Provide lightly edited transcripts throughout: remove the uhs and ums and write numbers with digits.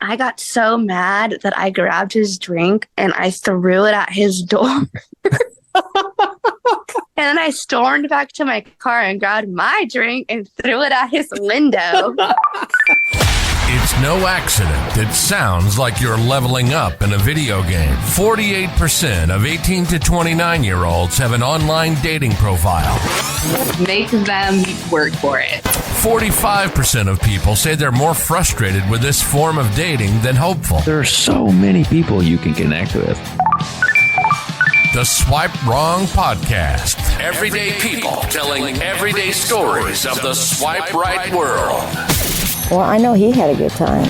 I got so mad that I grabbed his drink and I threw it at his door. And then I stormed back to my car and grabbed my drink and threw it at his window. It's no accident it sounds like you're leveling up in a video game. 48% of 18 to 29-year-olds have an online dating profile. Make them work for it. 45% of people say they're more frustrated with this form of dating than hopeful. There are so many people you can connect with. The Swipe Wrong Podcast. Everyday people telling everyday stories of the swipe right world. Well, I know he had a good time.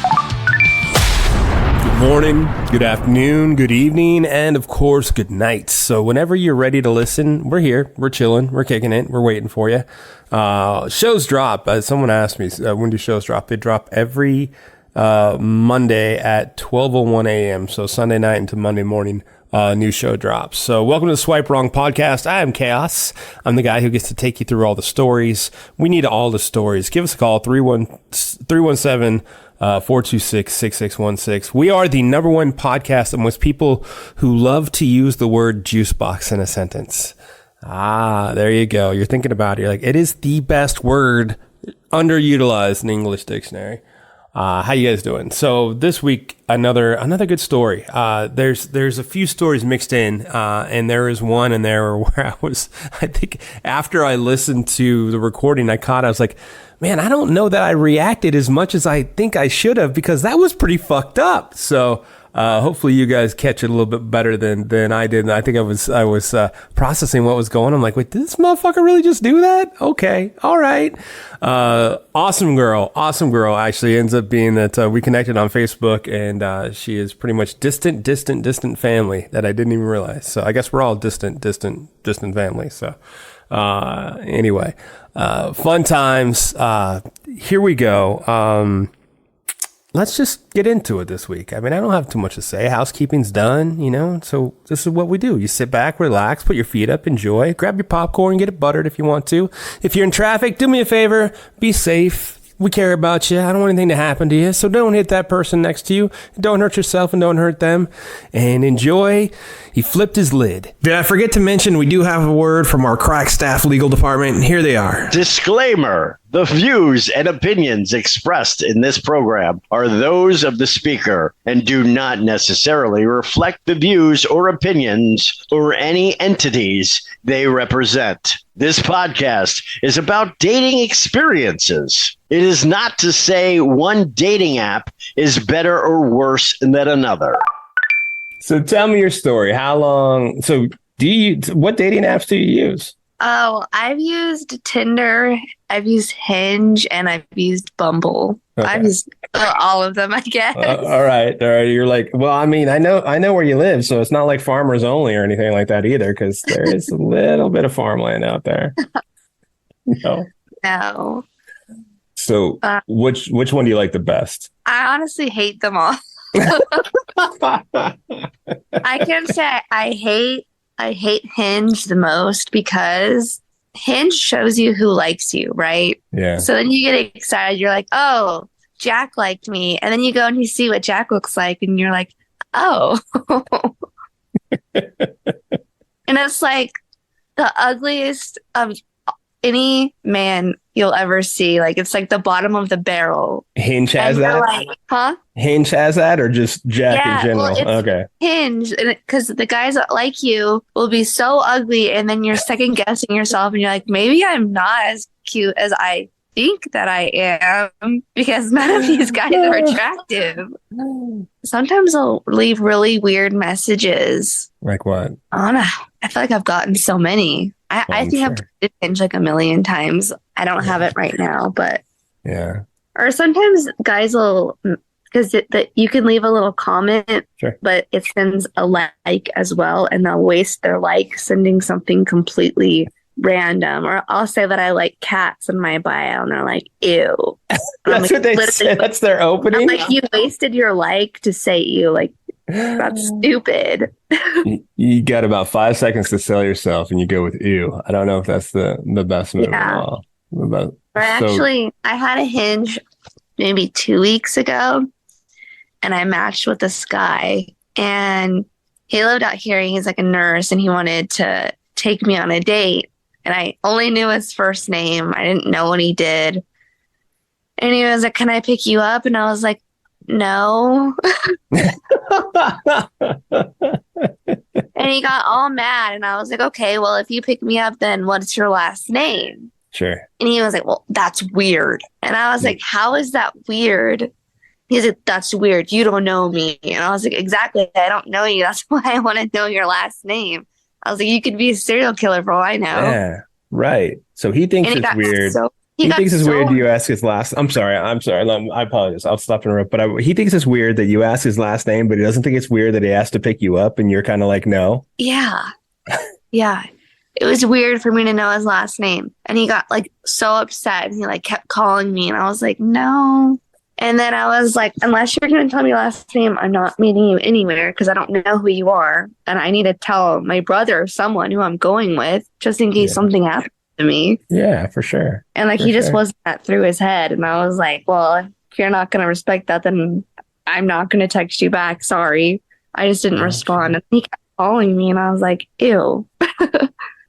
Good morning, good afternoon, good evening, and of course, good night. So whenever you're ready to listen, we're here, we're chilling, we're kicking it, we're waiting for you. Shows drop. Someone asked me, when do shows drop? They drop every Monday at 12:01 a.m., so Sunday night into Monday morning. New show drops. So welcome to the Swipe Wrong Podcast. I am Chaos. I'm the guy who gets to take you through all the stories. We need all the stories. Give us a call, 317-426-6616. We are the number one podcast amongst people who love to use the word juice box in a sentence. There you go. You're thinking about it. You're like, it is the best word underutilized in the English dictionary. How you guys doing? So this week, another good story. There's a few stories mixed in, and there is one in there where I think after I listened to the recording, I was like, man, I don't know that I reacted as much as I think I should have, because that was pretty fucked up. So, hopefully you guys catch it a little bit better than I did. I think I was processing what was going on. I'm like, wait, did this motherfucker really just do that? Okay. All right. Awesome girl actually ends up being that, we connected on Facebook, and, she is pretty much distant family that I didn't even realize. So I guess we're all distant family. So, anyway, fun times. Here we go. Let's just get into it this week. I mean, I don't have too much to say. Housekeeping's done, so this is what we do. You sit back, relax, put your feet up, enjoy, grab your popcorn, get it buttered if you want to. If you're in traffic, do me a favor, be safe. We care about you. I don't want anything to happen to you, so don't hit that person next to you. Don't hurt yourself and don't hurt them. And enjoy. He flipped his lid. Did I forget to mention we do have a word from our crack staff legal department, and here they are. Disclaimer. The views and opinions expressed in this program are those of the speaker and do not necessarily reflect the views or opinions or any entities they represent. This podcast is about dating experiences. It is not to say one dating app is better or worse than another. So tell me your story. How long? So what dating apps do you use? Oh, I've used Tinder, I've used Hinge, and I've used Bumble. Okay. I've used all of them, I guess. All right. You're like, well, I mean, I know where you live, so it's not like farmers only or anything like that either, because there is a little bit of farmland out there. No. So, which one do you like the best? I honestly hate them all. I can say I hate Hinge the most because Hinge shows you who likes you, right? Yeah. So then you get excited. You're like, oh, Jack liked me. And then you go and you see what Jack looks like. And you're like, oh. And it's like the ugliest of any man you'll ever see. Like, it's like the bottom of the barrel. Hinge has that? Like, huh? Hinge has that, or just Jack in general? Well, okay. Hinge, because the guys that like you will be so ugly, and then you're second guessing yourself, and you're like, maybe I'm not as cute as I think that I am, because none of these guys are attractive. Sometimes they'll leave really weird messages. Like what? I don't know. I feel like I've gotten so many. I think I've did Hinge like a million times. I don't have it right now, but yeah. Or sometimes guys will, because you can leave a little comment, sure, but it sends a like as well, and they'll waste their like sending something completely random. Or I'll say that I like cats in my bio, and they're like, ew. That's what they say. That's their opening. I'm like, you wasted your like to say ew. Like, that's stupid. You got about 5 seconds to sell yourself, and you go with ew. I don't know if that's the best move at all. Actually, I had a Hinge maybe 2 weeks ago, and I matched with this guy, and he lived out here. He's like a nurse, and he wanted to take me on a date. And I only knew his first name. I didn't know what he did. And he was like, "Can I pick you up?" And I was like, "No." And he got all mad. And I was like, "Okay, well, if you pick me up, then what's your last name?" Sure. And he was like, "Well, that's weird." And I was like, "How is that weird?" He's like, "That's weird. You don't know me." And I was like, "Exactly. I don't know you. That's why I want to know your last name." I was like, "You could be a serial killer for all I know." Yeah, right. So he thinks it's weird. He thinks it's weird you ask his last. I'm sorry. I apologize. I'll stop interrupt. But he thinks it's weird that you ask his last name, but he doesn't think it's weird that he has to pick you up, and you're kind of like, no. Yeah. Yeah. It was weird for me to know his last name. And he got like so upset, and he like kept calling me, and I was like, "No." And then I was like, "Unless you're going to tell me your last name, I'm not meeting you anywhere because I don't know who you are. And I need to tell my brother or someone who I'm going with just in case something happens to me." Yeah, for sure. And like, he just wasn't that through his head. And I was like, "Well, if you're not going to respect that, then I'm not going to text you back. Sorry." I just didn't respond. And he kept calling me, and I was like, "Ew."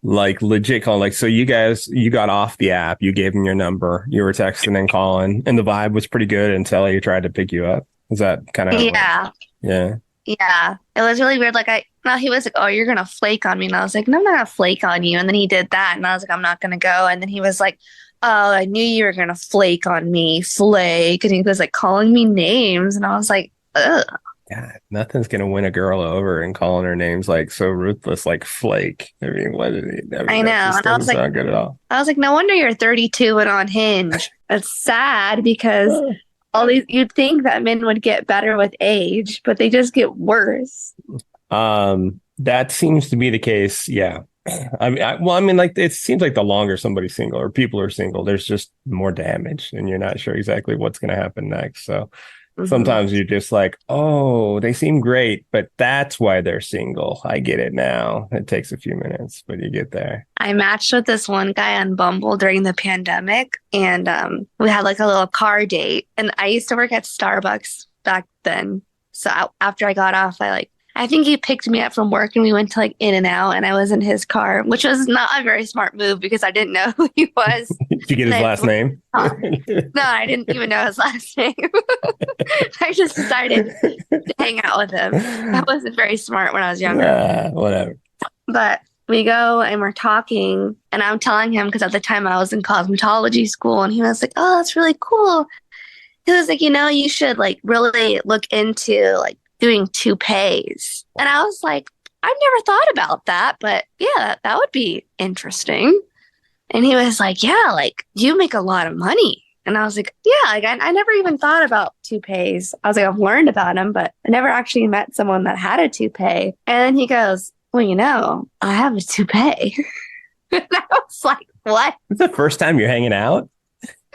Like legit calling. Like, so you got off the app, you gave him your number, you were texting and calling, and the vibe was pretty good until he tried to pick you up. Is that kind of Yeah. Yeah. Yeah. It was really weird. Like he was like, "Oh, you're gonna flake on me." And I was like, "No, I'm not gonna flake on you." And then he did that, and I was like, "I'm not gonna go." And then he was like, "Oh, I knew you were gonna flake on me, flake." And he was like calling me names, and I was like, ugh. God, nothing's gonna win a girl over and calling her names like so ruthless, like flake. I mean, what did he? I know. And I was like, not good at all. I was like, no wonder you're 32 and on Hinge. It's sad because all these, you'd think that men would get better with age, but they just get worse. That seems to be the case. Yeah. I mean, like, it seems like the longer somebody's single or people are single, there's just more damage, and you're not sure exactly what's going to happen next. So sometimes you're just like, "Oh, they seem great, but that's why they're single. I get it now." It takes a few minutes, but you get there. I matched with this one guy on Bumble during the pandemic, and we had like a little car date. And I used to work at Starbucks back then. So after I got off, I think he picked me up from work, and we went to like In-N-Out, and I was in his car, which was not a very smart move because I didn't know who he was. Did you get his last name? No, I didn't even know his last name. I just decided to hang out with him. That wasn't very smart when I was younger. Whatever. But we go and we're talking, and I'm telling him because at the time I was in cosmetology school, and he was like, "Oh, that's really cool." He was like, "You should like really look into like doing toupees." And I was like, "I've never thought about that, but yeah, that would be interesting." And he was like, "Yeah, like you make a lot of money." And I was like, "Yeah, like I never even thought about toupees." I was like, "I've learned about them, but I never actually met someone that had a toupee." And then he goes, "Well, I have a toupee." And I was like, "What?" It's the first time you're hanging out?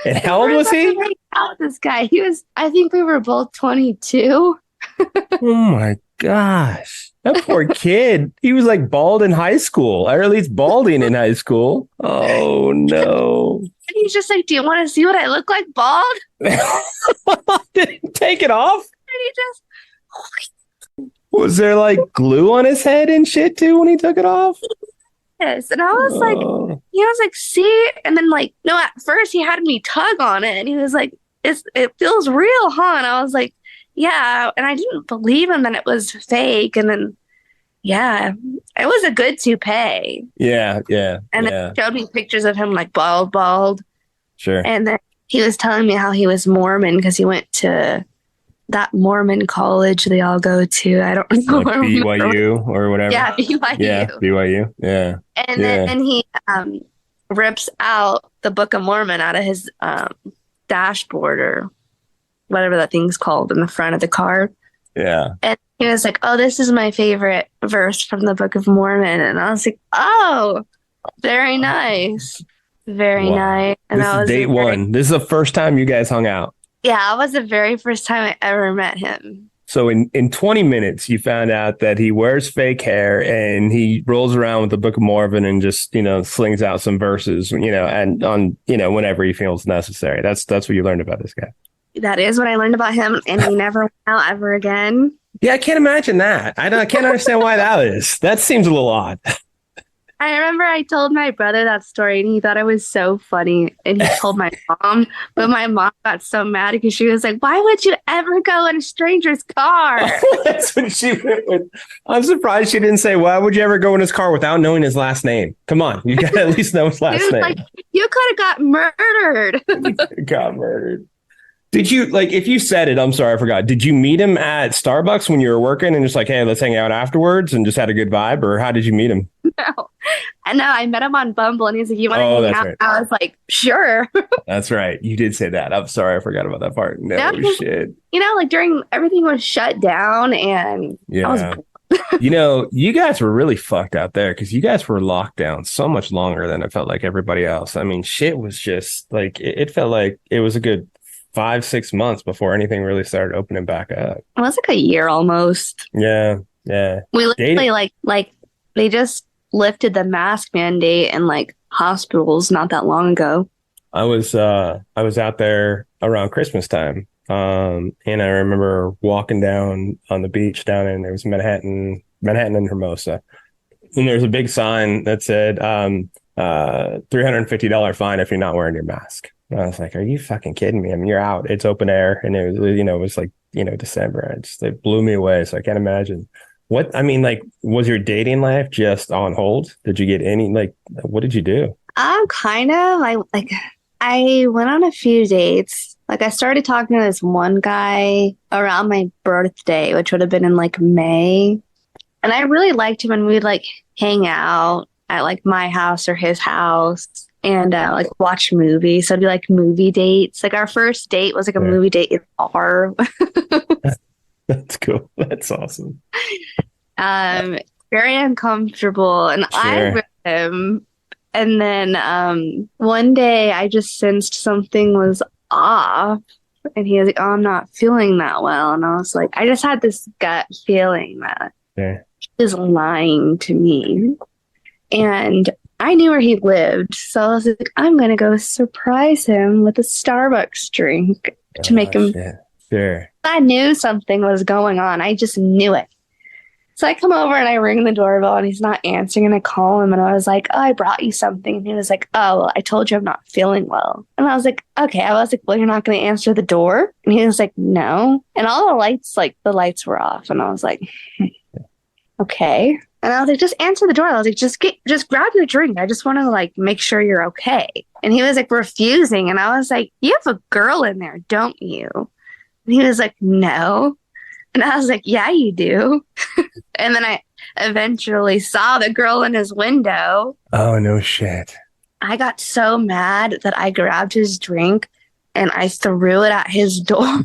And how old was he? Hanging out with this guy. I think we were both 22. Oh my gosh. That poor kid. He was like bald in high school, or at least balding in high school. Oh no. And he's just like, "Do you want to see what I look like bald?" Did he take it off? And he just... Was there like glue on his head and shit too when he took it off? Yes. And I was like, he was like, "See?" And then like, no, at first he had me tug on it, and he was like, it feels real, huh?" And I was like, "Yeah." And I didn't believe him that it was fake. And then, yeah, it was a good toupee. Yeah. And then he showed me pictures of him like bald. Sure. And then he was telling me how he was Mormon because he went to that Mormon college they all go to. I don't know. Like BYU or whatever. Yeah, BYU. Yeah, BYU. Yeah. And then he rips out the Book of Mormon out of his dashboard or whatever that thing's called in the front of the car. Yeah. And he was like, "Oh, this is my favorite verse from the Book of Mormon." And I was like, "Oh, very nice. Very nice." And this is date one. This is the first time you guys hung out. Yeah, that was the very first time I ever met him. So in 20 minutes, you found out that he wears fake hair and he rolls around with the Book of Mormon and just, slings out some verses, and on, whenever he feels necessary. That's what you learned about this guy. That is what I learned about him, and he never went out ever again. Yeah, I can't imagine that. I can't understand why that is. That seems a little odd. I remember I told my brother that story, and he thought it was so funny. And he told my mom, but my mom got so mad because she was like, "Why would you ever go in a stranger's car?" That's what she went with. I'm surprised she didn't say, "Why would you ever go in his car without knowing his last name?" Come on, you got to at least know his last name. Like, you could have got murdered. Got murdered. Did you, like, if you said it, I'm sorry, I forgot. Did you meet him at Starbucks when you were working and just like, hey, let's hang out afterwards and just had a good vibe? Or how did you meet him? No, I met him on Bumble and he's like, you want to hang out? Right. I was like, sure. That's right. You did say that. I'm sorry. I forgot about that part. No shit. Like during everything was shut down and I was you guys were really fucked out there because you guys were locked down so much longer than it felt like everybody else. I mean, shit was just like, it felt like it was a good 5-6 months before anything really started opening back up. It was like a year almost. Yeah. We literally like they just lifted the mask mandate in like hospitals not that long ago. I was out there around Christmas time. And I remember walking down on the beach down in there was Manhattan and Hermosa. And there's a big sign that said $350 fine if you're not wearing your mask. And I was like, are you fucking kidding me? I mean, you're out. It's open air. And it was, it was like, December. It blew me away. So I can't imagine. Was your dating life just on hold? Did you get any, what did you do? Kind of. I went on a few dates. Like, I started talking to this one guy around my birthday, which would have been in like May. And I really liked him, and we'd like hang out at like my house or his house and like watch movies. So it'd be like movie dates. Like our first date was like a movie date in a bar. That's cool. That's awesome. Very uncomfortable. And I with him. And then one day I just sensed something was off. And he was like, oh, I'm not feeling that well. And I was like, I just had this gut feeling that he was lying to me. And I knew where he lived. So I was like, I'm going to go surprise him with a Starbucks drink to make him. Sure. I knew something was going on. I just knew it. So I come over and I ring the doorbell and he's not answering, and I call him and I was like, oh, I brought you something. And he was like, oh, well, I told you I'm not feeling well. And I was like, okay. I was like, well, you're not going to answer the door? And he was like, no. And all the lights were off. And I was like, okay. And I was like, just answer the door. I was like, just grab your drink. I just want to like make sure you're okay. And he was like refusing. And I was like, you have a girl in there, don't you? And he was like, no. And I was like, yeah, you do. And then I eventually saw the girl in his window. Oh, no shit. I got so mad that I grabbed his drink and I threw it at his door.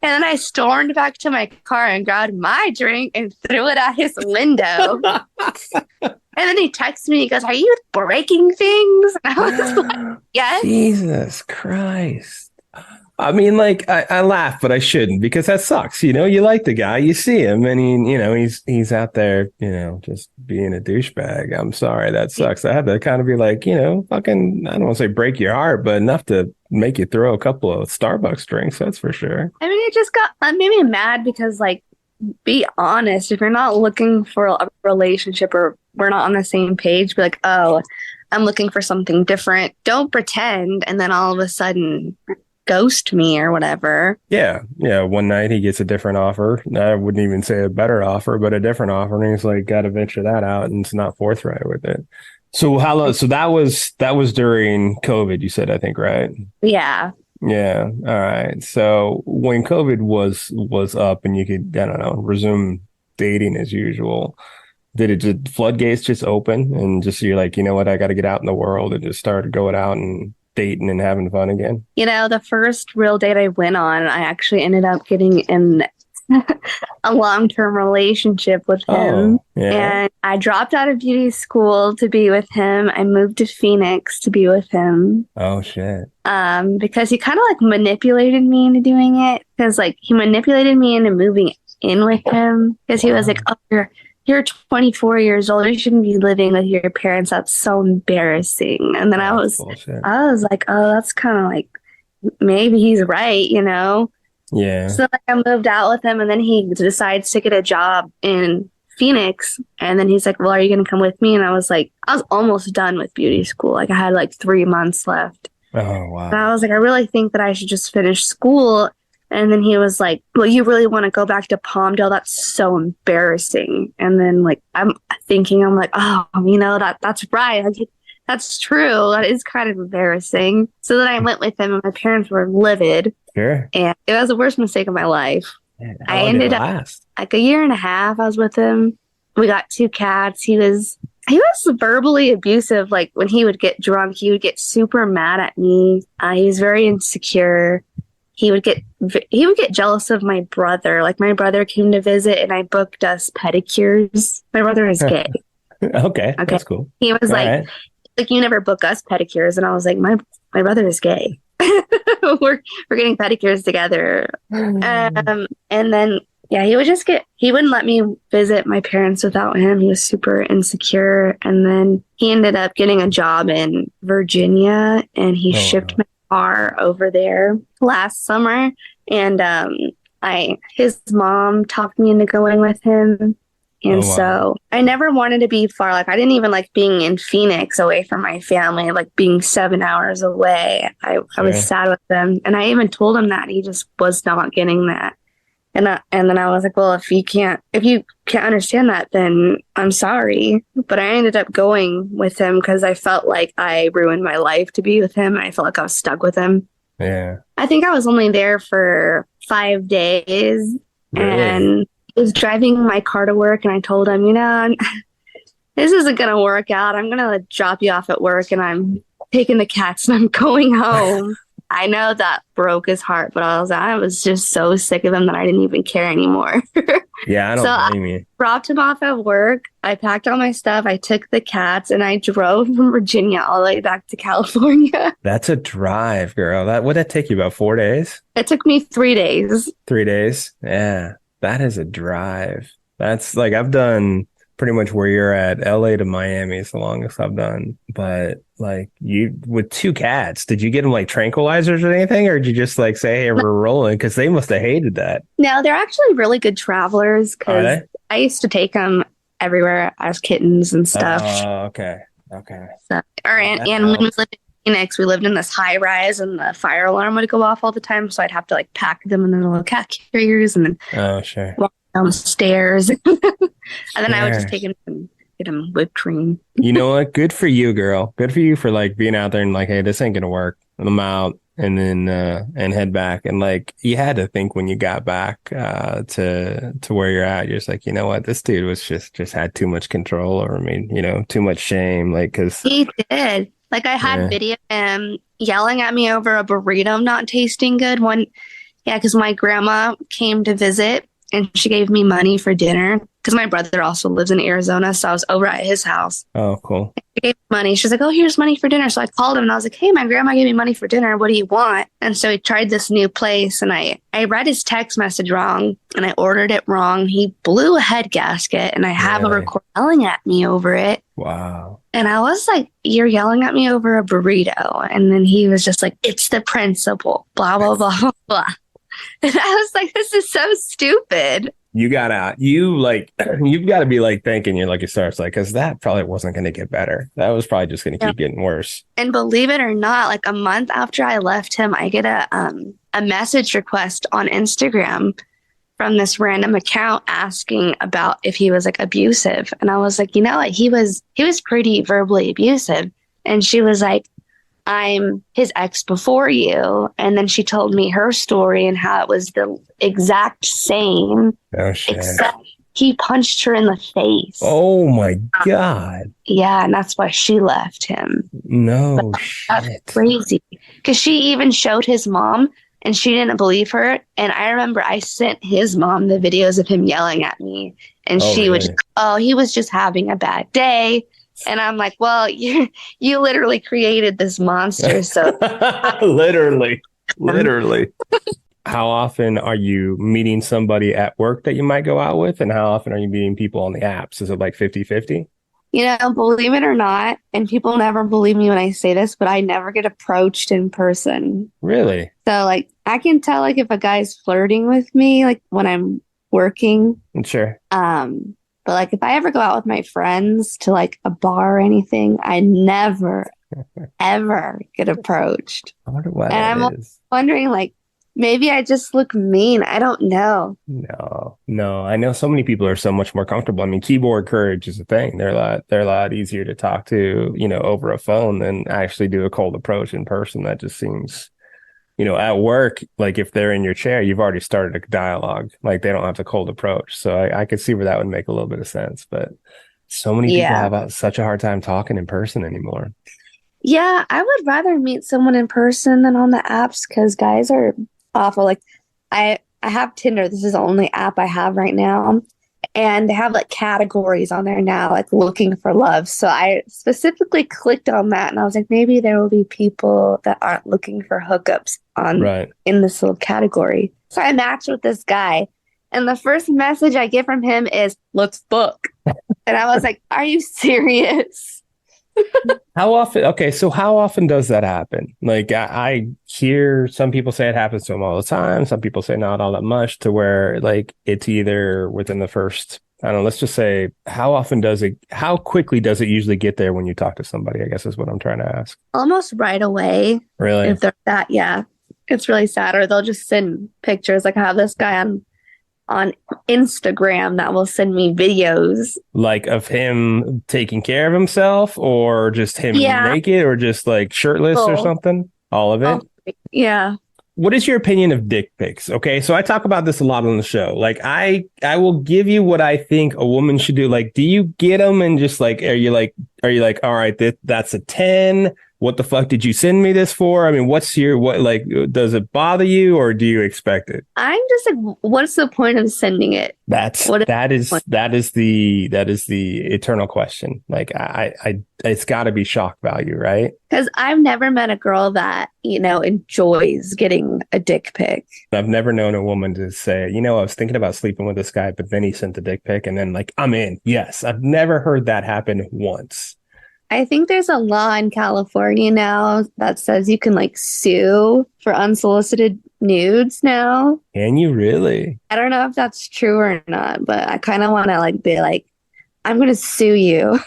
And then I stormed back to my car and grabbed my drink and threw it at his window. And then he texted me, he goes, are you breaking things? And I was like, yes. Jesus Christ. I mean, like, I laugh, but I shouldn't, because that sucks. You like the guy, you see him, and he's out there, just being a douchebag. I'm sorry, that sucks. I had to kind of be like, fucking, I don't want to say break your heart, but enough to make you throw a couple of Starbucks drinks, that's for sure. I mean, it made me mad because, like, be honest. If you're not looking for a relationship or we're not on the same page, be like, oh, I'm looking for something different. Don't pretend, and then all of a sudden ghost me or whatever. Yeah. One night he gets a different offer. I wouldn't even say a better offer, but a different offer. And he's like, got to venture that out, and it's not forthright with it. So how long? So that was during COVID, you said, I think, right? Yeah. Yeah. All right. So when COVID was up and you could, I don't know, resume dating as usual, did floodgates just open and just you're like, you know what, I got to get out in the world, and just started going out and dating and having fun again? The first real date I went on, I actually ended up getting in a long-term relationship with him. And I dropped out of beauty school to be with him. I moved to Phoenix to be with him. Oh shit. Because he kind of like manipulated me into doing it, because like he manipulated me into moving in with him, because he was like, oh, you're 24 years old. You shouldn't be living with your parents. That's so embarrassing. And then I was like, oh, that's kind of like, maybe he's right, you know? Yeah. So like I moved out with him, and then he decides to get a job in Phoenix. And then he's like, well, are you going to come with me? And I was like, I was almost done with beauty school. Like I had like 3 months left. Oh, wow. And I was like, I really think that I should just finish school. And then he was like, well, you really want to go back to Palmdale? That's so embarrassing. And then like, I'm like, oh, you know, that's right. Like, that's true. That is kind of embarrassing. So then I went with him, and my parents were livid. Sure. And it was the worst mistake of my life. Man, I ended up like a year and a half. I was with him. We got 2 cats. He was verbally abusive. Like when he would get drunk, he would get super mad at me. He was very insecure. He would get jealous of my brother. Like my brother came to visit, and I booked us pedicures. My brother is gay. Okay, that's cool. He was like you never book us pedicures, and I was like, my brother is gay. we're getting pedicures together. And then he wouldn't let me visit my parents without him. He was super insecure. And then he ended up getting a job in Virginia, and he shipped my car over there last summer. And his mom talked me into going with him. And so I never wanted to be far. Like I didn't even like being in Phoenix away from my family, like being 7 hours away. I was sad with them. And I even told him that. He just was not getting that. And then I was like, well, if you can't understand that, then I'm sorry. But I ended up going with him because I felt like I ruined my life to be with him. I felt like I was stuck with him. Yeah. I think I was only there for 5 days. Really? And I was driving my car to work, and I told him, you know, this isn't going to work out. I'm going to drop you off at work, and I'm taking the cats and I'm going home. I know that broke his heart, but I was just so sick of him that I didn't even care anymore. Yeah, I don't blame you. I dropped him off at work. I packed all my stuff. I took the cats, and I drove from Virginia all the way back to California. That's a drive, girl. Would that take you about 4 days? It took me 3 days. 3 days? Yeah. That is a drive. That's like, I've done pretty much where you're at. LA to Miami is the longest I've done. But like you, with 2 cats, did you get them like tranquilizers or anything? Or did you just like say, hey, we're rolling? Because they must have hated that. No, they're actually really good travelers. Because I used to take them everywhere as kittens and stuff. Oh, okay. So, and when we lived in Phoenix, we lived in this high rise, and the fire alarm would go off all the time. So I'd have to like pack them in the little cat carriers and then walk down the stairs. And then I would just take them and get them whipped cream. You know what? Good for you, girl. Good for you for like being out there and like, hey, this ain't gonna work. And I'm out, and then and head back. And like you had to think when you got back to where you're at, you're just like, you know what? This dude was just had too much control over me. You know, too much shame. Like because he did. Like I had video of him yelling at me over a burrito not tasting good. Because my grandma came to visit, and she gave me money for dinner because my brother also lives in Arizona. So I was over at his house. Oh, cool. She gave me money. She's like, oh, here's money for dinner. So I called him, and I was like, hey, my grandma gave me money for dinner. What do you want? And so he tried this new place, and I read his text message wrong, and I ordered it wrong. He blew a head gasket, and I have a record yelling at me over it. Wow. And I was like, you're yelling at me over a burrito. And then he was just like, it's the principle, blah, blah, blah, blah. And I was like, this is so stupid. You've got to be like thinking your lucky stars, like, because that probably wasn't going to get better. That was probably just going to keep getting worse. And believe it or not, like a month after I left him, I get a message request on Instagram from this random account asking about if he was like abusive. And I was like, you know what? He was pretty verbally abusive. And she was like, I'm his ex before you. And then she told me her story and how it was the exact same. Oh, shit. Except he punched her in the face. Oh my God. Yeah. And that's why she left him. No shit. That's crazy. Because she even showed his mom, and she didn't believe her. And I remember I sent his mom the videos of him yelling at me. And she would, he was just having a bad day. And I'm like, well, you literally created this monster. So literally. how often are you meeting somebody at work that you might go out with? And how often are you meeting people on the apps? Is it like 50-50? Believe it or not, and people never believe me when I say this, but I never get approached in person. Really? So like I can tell like if a guy's flirting with me, like when I'm working. Sure. But like if I ever go out with my friends to like a bar or anything, I never ever get approached. I wonder why and that I'm is. wondering like maybe I just look mean. I don't know. No. I know so many people are so much more comfortable. I mean, keyboard courage is a thing. They're a lot easier to talk to, over a phone than actually do a cold approach in person. That just seems, at work, like if they're in your chair, you've already started a dialogue. Like they don't have to cold approach. So I could see where that would make a little bit of sense. But so many people have such a hard time talking in person anymore. Yeah, I would rather meet someone in person than on the apps because guys are awful. Like I have Tinder. This is the only app I have right now. And they have like categories on there now, like looking for love. So I specifically clicked on that and I was like, maybe there will be people that aren't looking for hookups in this little category. So I matched with this guy. And the first message I get from him is, let's fuck. And I was like, are you serious? How often does that happen? Like I hear some people say it happens to them all the time. Some people say not all that much, to where like it's either within the first, I don't know, let's just say how quickly does it usually get there when you talk to somebody, I guess is what I'm trying to ask. Almost right away. Really? If they're that, yeah. It's really sad. Or they'll just send pictures. Like I have this guy on Instagram that will send me videos like of him taking care of himself, or just him naked, or just like shirtless or something. All of it. Yeah. What is your opinion of dick pics? Okay, so I talk about this a lot on the show. Like I will give you what I think a woman should do. Like, do you get them and just like are you like all right, that's a 10? What the fuck did you send me this for? I mean, does it bother you, or do you expect it? I'm just like, what's the point of sending it? That is the eternal question. Like I it's got to be shock value, right? Because I've never met a girl that, enjoys getting a dick pic. I've never known a woman to say, I was thinking about sleeping with this guy, but then he sent the dick pic and then like, I'm in. Yes. I've never heard that happen once. I think there's a law in California now that says you can like sue for unsolicited nudes now. Can you really? I don't know if that's true or not, but I kind of want to like be like, I'm going to sue you.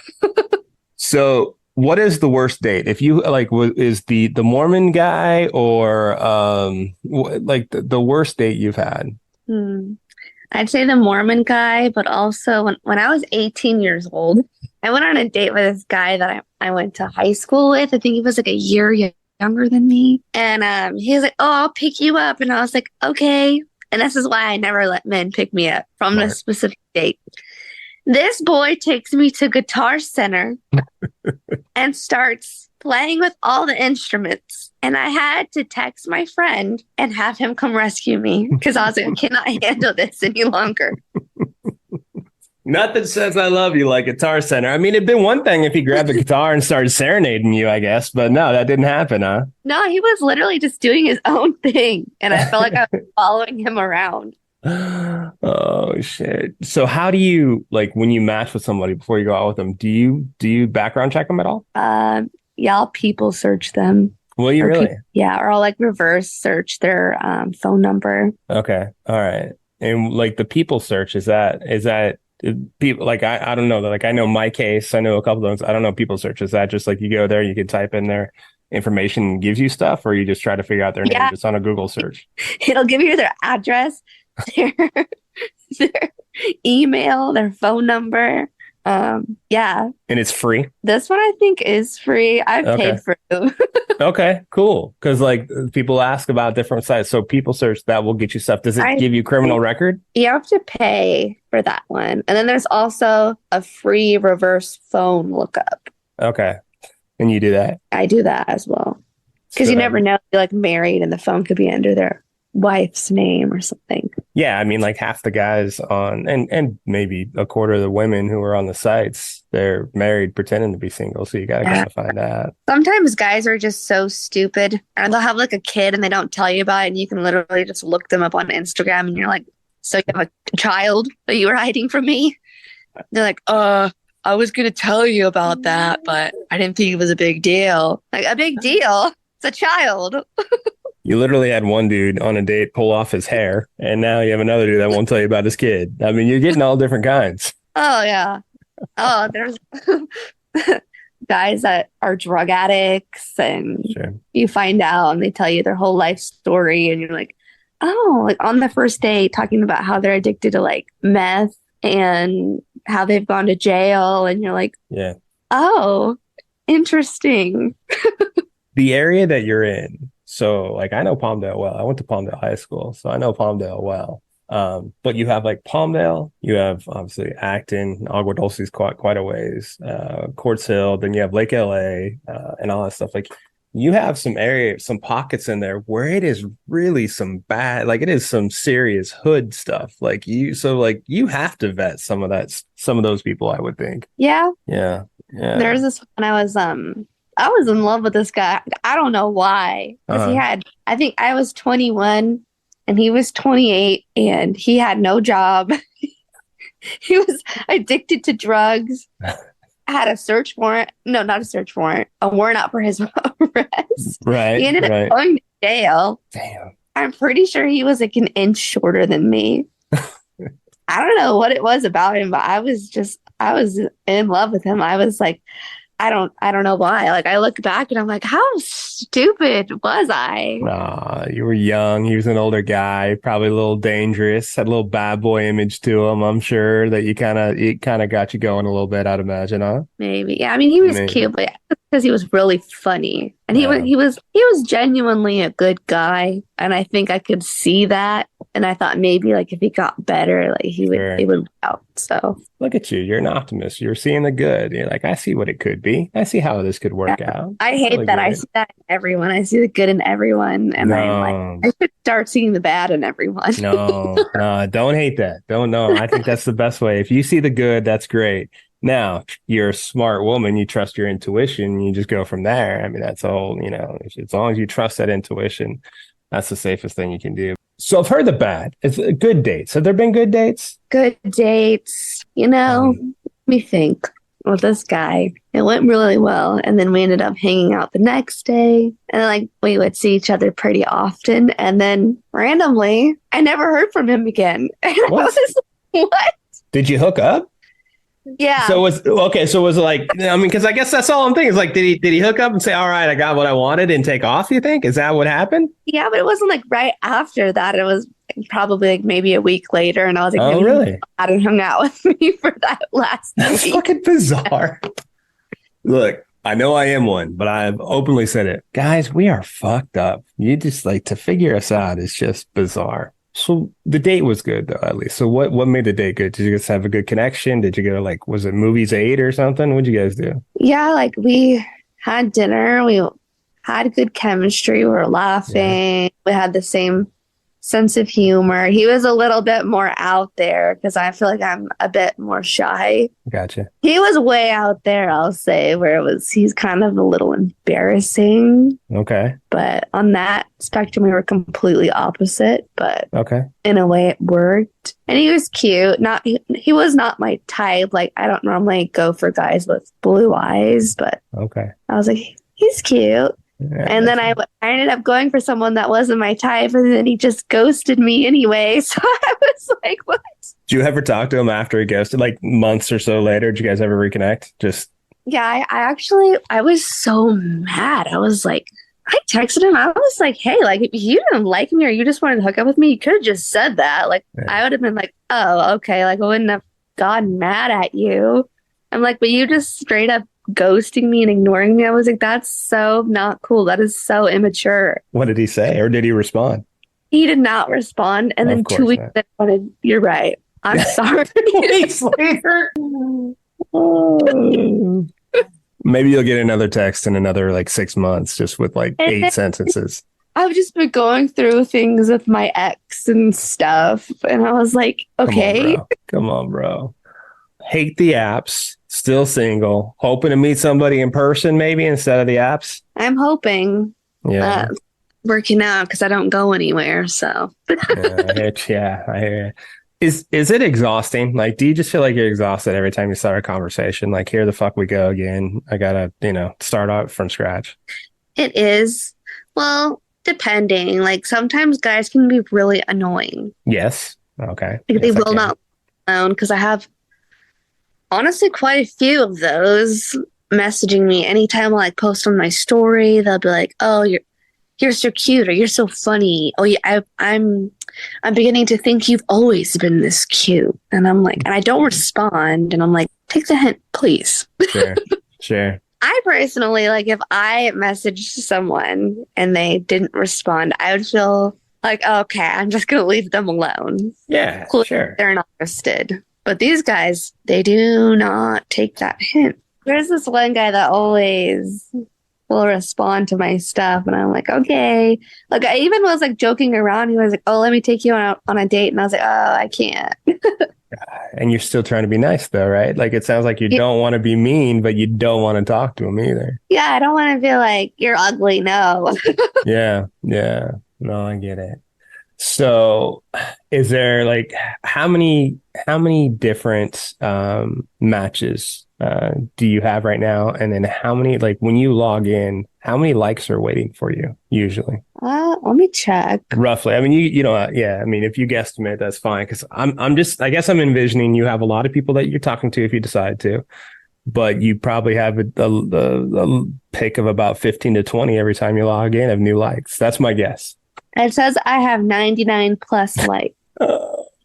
So what is the worst date? If you like, is the Mormon guy, or like the worst date you've had? I'd say the Mormon guy, but also when I was 18 years old, I went on a date with this guy that I went to high school with. I think he was like a year younger than me. And he was like, oh, I'll pick you up. And I was like, okay. And this is why I never let men pick me up from a specific date. This boy takes me to Guitar Center and starts playing with all the instruments. And I had to text my friend and have him come rescue me because I was like, I cannot handle this any longer. Nothing says I love you like Guitar Center. I mean, it'd been one thing if he grabbed the guitar and started serenading you, I guess. But no, that didn't happen, huh? No, he was literally just doing his own thing. And I felt like I was following him around. Oh, shit. So how do you, like, when you match with somebody before you go out with them, do you background check them at all? Yeah, I'll people search them. Will you really? Or I'll like reverse search their phone number. Okay. All right. And like the people search, is that people, like I don't know, like I know my case, I know a couple of those. I don't know people search. Is that just like you go there, you can type in their information and gives you stuff, or you just try to figure out their name just on a Google search? It'll give you their address, their email, their phone number. Yeah. And it's free? This one I think is free. I've paid for it. Okay, cool. Because like people ask about different sites. So people search, that will get you stuff. Does it give you criminal record? You have to pay for that one. And then there's also a free reverse phone lookup. Okay. And you do that? I do that as well. Because you never know. You're like married and the phone could be under their wife's name or something. Yeah, I mean, like half the guys on, and maybe a quarter of the women who are on the sites, they're married pretending to be single. So you gotta kind of find out. Sometimes guys are just so stupid, and they'll have like a kid and they don't tell you about it, and you can literally just look them up on Instagram, and you're like, "So you have a child that you were hiding from me?" They're like, I was gonna tell you about that, but I didn't think it was a big deal." Like, a big deal? It's a child. You literally had one dude on a date pull off his hair, and now you have another dude that won't tell you about his kid. I mean, you're getting all different kinds. Oh yeah. Oh, there's guys that are drug addicts, and you find out and they tell you their whole life story, and you're like, oh, like on the first date talking about how they're addicted to like meth and how they've gone to jail, and you're like, yeah, oh, interesting. The area that you're in. So like, I know Palmdale well. I went to Palmdale High School, so I know Palmdale well. But you have like Palmdale, you have obviously Acton, Agua Dulce's quite a ways, Quartz Hill, then you have Lake LA, and all that stuff. Like, you have some pockets in there where it is really some bad, like it is some serious hood stuff. Like you have to vet some of those people, I would think. Yeah. Yeah. Yeah. There's this when I was in love with this guy. I don't know why. Because I think I was 21 and he was 28 and he had no job. He was addicted to drugs. Had a search warrant. No, not a search warrant. A warrant out for his arrest. Right. He ended up going to jail. Damn. I'm pretty sure he was like an inch shorter than me. I don't know what it was about him, but I was in love with him. I was like, I don't know why. Like, I look back and I'm like, how stupid was I? You were young. He was an older guy, probably a little dangerous, had a little bad boy image to him. I'm sure that it kind of got you going a little bit, I'd imagine, huh? Maybe. Yeah. I mean, he was cute, but because he was really funny, and he was genuinely a good guy, and I think I could see that. And I thought maybe like if he got better, like he would work out. So look at you. You're an optimist. You're seeing the good. You're like, I see what it could be. I see how this could work out. I hate really that. Good. I see that in everyone. I see the good in everyone. And I'm like, I should start seeing the bad in everyone. No, don't hate that. I think that's the best way. If you see the good, that's great. Now, you're a smart woman. You trust your intuition. You just go from there. I mean, that's all, as long as you trust that intuition, that's the safest thing you can do. So I've heard the bad. It's a good dates. Have there been good dates? Good dates. Let me think. With this guy, it went really well. And then we ended up hanging out the next day. And like we would see each other pretty often. And then randomly, I never heard from him again. And What? I was like, what? Did you hook up? Yeah. So was it like, I mean, because I guess that's all I'm thinking is like, did he hook up and say, all right, I got what I wanted and take off, you think? Is that what happened? Yeah, but it wasn't like right after that. It was probably like maybe a week later. And I was like, oh, really? He hadn't hung out with me for that last That's week. fucking bizarre. Look, I know I am one, but I've openly said it. Guys, we are fucked up. You just like to figure us out. It's just bizarre. So the date was good though, at least. So what made the date good? Did you guys have a good connection? Did you go like, was it Movies 8 or something? What'd you guys do? Yeah, like we had dinner. We had good chemistry. We were laughing. Yeah. We had the same sense of humor. He was a little bit more out there because I feel like I'm a bit more shy. Gotcha. He was way out there, I'll say, where he's kind of a little embarrassing. Okay. But on that spectrum, we were completely opposite, but okay, in a way it worked. And he was cute. He was not my type. Like, I don't normally go for guys with blue eyes, but okay, I was like, he's cute. Yeah, and then I ended up going for someone that wasn't my type, and then he just ghosted me anyway. So I was like, what? Did you ever talk to him after he ghosted, like months or so later? Did you guys ever reconnect? Yeah, I was so mad. I was like, I texted him. I was like, hey, like, if you didn't like me or you just wanted to hook up with me, you could have just said that. Like, yeah. I would have been like, oh, okay. Like, I wouldn't have gotten mad at you. I'm like, but you just straight up ghosting me and ignoring me. I was like, that's so not cool. That is so immature. What did he say? Or did he respond? He did not respond. And then 2 weeks later, you're right. I'm sorry. 2 weeks later. Maybe you'll get another text in another like 6 months, just with like 8 sentences. I've just been going through things with my ex and stuff. And I was like, okay. Come on, bro. hate the apps, still single, hoping to meet somebody in person maybe instead of the apps. I'm hoping. Yeah. Working out because I don't go anywhere. So I hear you. Is it exhausting? Like, do you just feel like you're exhausted every time you start a conversation? Like, here the fuck we go again. I gotta, start out from scratch. It is. Well, depending. Like, sometimes guys can be really annoying. Yes. Okay. Like, they will not alone because I have honestly quite a few of those messaging me anytime I post on my story. They'll be like, "Oh, you're so cute," or "You're so funny." "Oh, yeah, I'm beginning to think you've always been this cute." And I'm like, and I don't respond. And I'm like, take the hint, please. Sure. I personally, if I messaged someone and they didn't respond, I would feel like, okay, I'm just going to leave them alone. Yeah, Clearly sure. They're not interested. But these guys, they do not take that hint. There's this one guy that always will respond to my stuff, and I'm like, okay. Like, I even was joking around. He was like, "Oh, let me take you on a date," and I was like, "Oh, I can't." And you're still trying to be nice though, right? Like, it sounds like you don't want to be mean, but you don't want to talk to him either. Yeah, I don't want to be like, "You're ugly." No. Yeah. No, I get it. So is there how many different matches do you have right now? And then how many, when you log in, how many likes are waiting for you usually? Let me check. Roughly. I mean, yeah. I mean, if you guesstimate, that's fine. Cause I guess I'm envisioning you have a lot of people that you're talking to if you decide to, but you probably have a pick of about 15 to 20 every time you log in of new likes. That's my guess. It says I have 99 plus likes.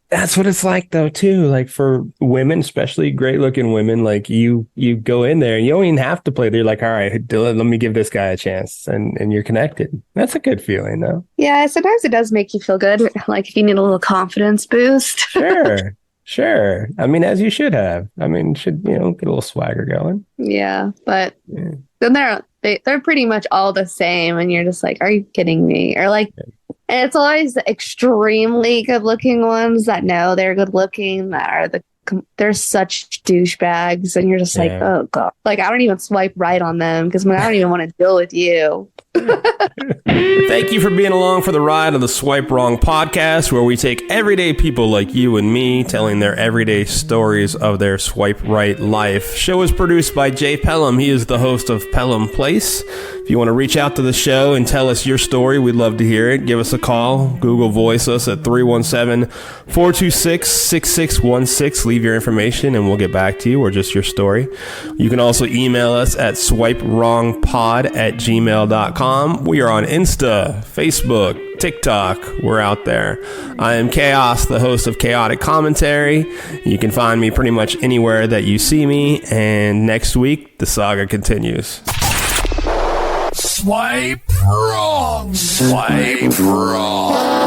That's what it's like though too. Like for women, especially great looking women, you go in there and you don't even have to play. They're like, all right, let me give this guy a chance, and you're connected. That's a good feeling though. Yeah, sometimes it does make you feel good. Like if you need a little confidence boost. Sure. I mean, as you should have. I mean, should get a little swagger going. Yeah, but then they're pretty much all the same, and you're just like, are you kidding me? Or and it's always the extremely good-looking ones that know they're good-looking that are they're such douchebags, and you're just like, oh god, I don't even swipe right on them because I don't even want to deal with you. Thank you for being along for the ride of the Swipe Wrong podcast, where we take everyday people like you and me telling their everyday stories of their swipe right life. Show is produced by Jay Pelham. He is the host of Pelham Place. If you want to reach out to the show and tell us your story, we'd love to hear it. Give us a call. Google Voice us at 317-426-6616. Leave your information and we'll get back to you, or just your story. You can also email us at swipewrongpod@gmail.com. We are on Insta, Facebook, TikTok. We're out there. I am Chaos, the host of Chaotic Commentary. You can find me pretty much anywhere that you see me. And next week, the saga continues. Swipe wrong. Swipe wrong.